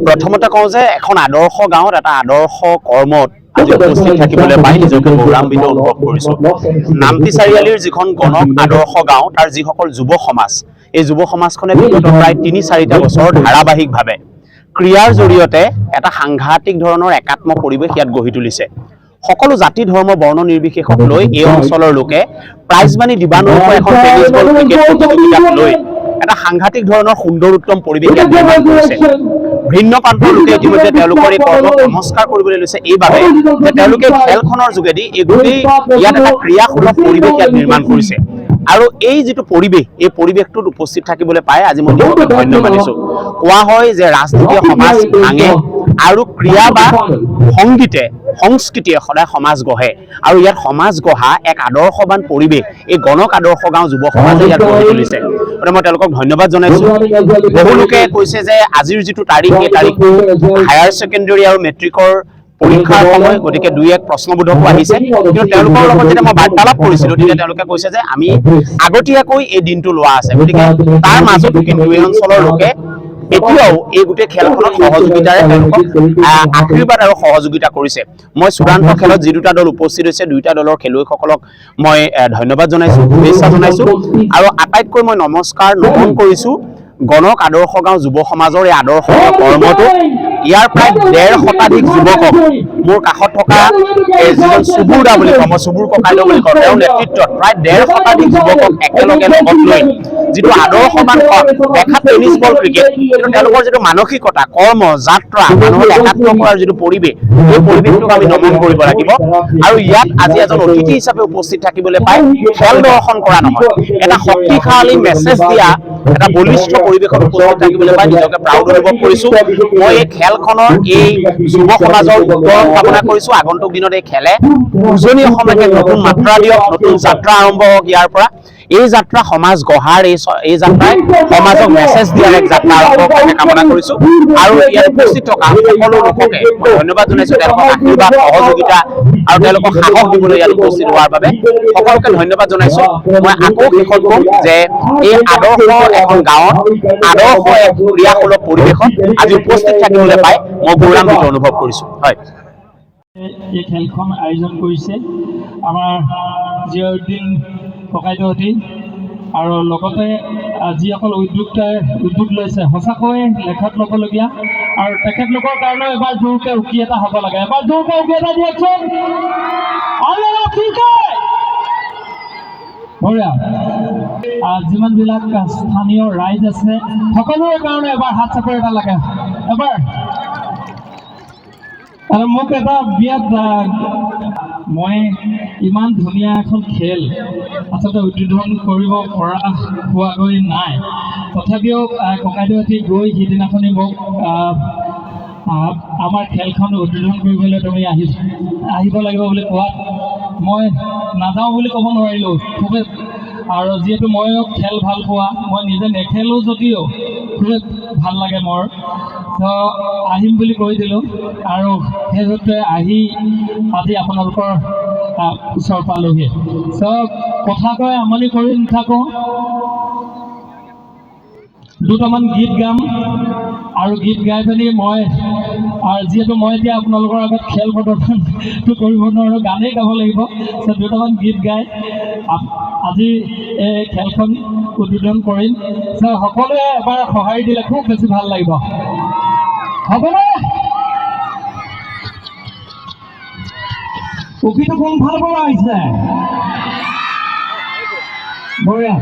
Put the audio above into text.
প্ৰথমতে কওঁ যে এখন আদৰ্শ গাঁৱত এটা আদৰ্শ কৰ্মত আজি উপস্থিত থাকিবলৈ পাই নিজকে গৌৰৱান্বিত অনুভৱ কৰিছোঁ। নামতি চাৰিআলিৰ যিখন গণক আদৰ্শ গাঁও তাৰ যিসকল যুৱ সমাজ, এই যুৱ সমাজখনে বিগত প্ৰায় ৩-৪টা বছৰ ধাৰাবাহিকভাৱে ক্ৰীড়াৰ জৰিয়তে এটা সাংঘাতিক ধৰণৰ একাত্ম পৰিৱেশ ইয়াত গঢ়ি তুলিছে। সকলো জাতি ধৰ্ম বৰ্ণ নিৰ্বিশেষক লৈ এই অঞ্চলৰ লোকে প্ৰাইজ মানি দিবানৈশ এখন টেনিছ বল ক্ৰিকেট প্ৰতিযোগিতাত লৈ এটা সাংঘাতিক ধৰণৰ সুন্দৰ উত্তম পৰিৱেশ ইয়াত নিৰ্মাণ কৰিছে। ভিন্ন প্ৰান্তৰ লোকে ইতিমধ্যে তেওঁলোকৰ এই কৰ্মক নমস্কাৰ কৰিবলৈ লৈছে এইবাবে যে তেওঁলোকে খেলখনৰ যোগেদি এই গোটেই ইয়াত এটা ক্ৰীড়াসুলভ পৰিৱেশ ইয়াত নিৰ্মাণ কৰিছে। আৰু এই যিটো পৰিৱেশ, এই পৰিৱেশটোত উপস্থিত থাকিবলৈ পাই আজি মই নিজকে ধন্য মানিছোঁ। কোৱা হয় যে ৰাজনীতিয়ে সমাজ ভাঙে আৰু ক্ৰীড়া বা সংস্কৃতিয়ে সদায় সমাজ গঢ়ে, আৰু ইয়াত সমাজ গঢ়া এক আদৰ্শৱান পৰিৱেশ এই গণক আদৰ্শ গাঁও যুৱ সমাজে ইয়াত গঢ়ি তুলিছে। গতিকে মই তেওঁলোকক ধন্যবাদ জনাইছোঁ। বহু লোকে কৈছে যে আজিৰ যিটো তাৰিখ, এই তাৰিখটো হায়াৰ ছেকেণ্ডেৰী আৰু মেট্ৰিকৰ পৰীক্ষাৰ সময়, গতিকে 2-1 প্ৰশ্নবোধকো আহিছে। কিন্তু তেওঁলোকৰ লগত যেতিয়া মই বাৰ্তালাপ কৰিছিলোঁ তেতিয়া তেওঁলোকে কৈছে যে আমি আগতীয়াকৈ এই দিনটো লোৱা আছে। গতিকে তাৰ মাজতো কিন্তু এই অঞ্চলৰ লোকে এতিয়াও এই গোটেই খেলখনত সহযোগিতাৰে তেওঁলোকক আশীৰ্বাদ আৰু সহযোগিতা কৰিছে। মই চূড়ান্ত খেলত যি দুটা দল উপস্থিত হৈছে, দুয়োটা দলৰ খেলুৱৈসকলক মই ধন্যবাদ জনাইছোঁ, শুভেচ্ছা জনাইছোঁ, আৰু আটাইতকৈ মই নমন কৰিছোঁ গণক আদৰ্শ গাঁও যুৱ সমাজৰ এই আদৰ্শ কৰ্মটো। ইয়াৰ প্ৰায় 1.5 শতাধিক যুৱকক মোৰ কাষত থকা যিজন চুবুৰ দা বুলি কওঁ, মই চুবুৰ ককাইদেউ বুলি কওঁ, তেওঁৰ নেতৃত্বত প্ৰায় 1.5 শতাধিক যুৱকক একেলগে লগত লৈ যিটো আদৰ্শৱান দেখাত টেনিছ বল ক্ৰিকেট, কিন্তু তেওঁলোকৰ যিটো মানসিকতা, কৰ্ম যাত্ৰা, মানুহক একাত্ম কৰাৰ যিটো পৰিৱেশ, সেই পৰিৱেশটোক আমি নমন কৰিব লাগিব। আৰু ইয়াত আজি এজন অতিথি হিচাপে উপস্থিত থাকিবলৈ পাই খেল দৰ্শন কৰা নহয়, এটা শক্তিশালী মেছেজ দিয়া এটা বলিষ্ঠ পৰিৱেশত উপস্থিত থাকিবলৈ পাই নিজকে প্ৰাউড অনুভৱ কৰিছোঁ। মই এই খেলখনৰ এই যুৱ সমাজৰ উত্তৰণ কামনা কৰিছোঁ। আগন্তুক দিনত এই খেলে উজনি অসমলৈকে নতুন মাত্ৰা দিয়ক, নতুন যাত্ৰা আৰম্ভ হওক। ইয়াৰ পৰা এই যাত্ৰা সমাজ গঢ়াৰ এই যাত্ৰাই সমাজক মেছেজ দিয়াৰ এক যাত্ৰা আৰম্ভ হোৱাকে কামনা কৰিছোঁ। আৰু ইয়াত উপস্থিত থকা সকলো লোককে মই ধন্যবাদ জনাইছোঁ, তেওঁলোকক আশীৰ্বাদ, সহযোগিতা আৰু তেওঁলোকক সাহস দিবলৈ ইয়াত উপস্থিত হোৱাৰ বাবে সকলোকে ধন্যবাদ জনাইছোঁ। মই আকৌ শেষত কম যে এই আদৰ্শ এখন গাঁৱত আদৰ্শ এক ক্ৰীড়াসুলভ পৰিৱেশত আজি উপস্থিত থাকিবলৈ পাই মই গৌৰৱান্বিত অনুভৱ কৰিছোঁ। হয়, এই খেলখন আয়োজন কৰিছে আমাৰ জিয়াউদ্দিন ককাইদেউহঁতে, আৰু লগতে যিসকল উদ্যোগ লৈছে সঁচাকৈ লেখত ল'বলগীয়া, আৰু তেখেতলোকৰ কাৰণে এবাৰ জোৰকে উকি এটা হ'ব লাগে। এবাৰ জোৰকে উকি এটা দিয়কচোন। যিমানবিলাক স্থানীয় ৰাইজ আছে সকলোৰে কাৰণে এবাৰ হাত চাপৰি এটা লাগে। এবাৰ আৰু মোক এটা বিয়াত মই ইমান ধুনীয়া এখন খেল আচলতে উদ্বোধন কৰিব পৰা হোৱাগৈ নাই, তথাপিও ককাইদেউহঁতে গৈ সিদিনাখনি মোক আমাৰ খেলখন উদ্বোধন কৰিবলৈ তুমি আহিব লাগিব বুলি কোৱাত মই নাযাওঁ বুলি ক'ব নোৱাৰিলোঁ। খুবেই, আৰু যিহেতু ময়ো খেল ভাল পোৱা, মই নিজে নেখেলোঁ যদিও খুবেই ভাল লাগে মোৰ, তো আহিম বুলি কৈ দিলোঁ। আৰু সেই সূত্ৰে আহি আজি আপোনালোকৰ ওচৰ পালোহি। চ' কথা কৈ আমনি কৰি নাথাকোঁ, দুটামান গীত গাম, আৰু গীত গাই পিনি আৰু যিহেতু মই এতিয়া আপোনালোকৰ আগত খেল প্ৰদৰ্শনটো কৰিব নোৱাৰোঁ, গানেই গাব লাগিব। চ' দুটামান গীত গাই আজি এই খেলখন উদ্বোধন কৰিম। চ' সকলোৱে এবাৰ সঁহাৰি দিলে খুব বেছি ভাল লাগিব, হ'বনে? উকিটো কোনফালৰ পৰা আহিছে? বঢ়িয়া।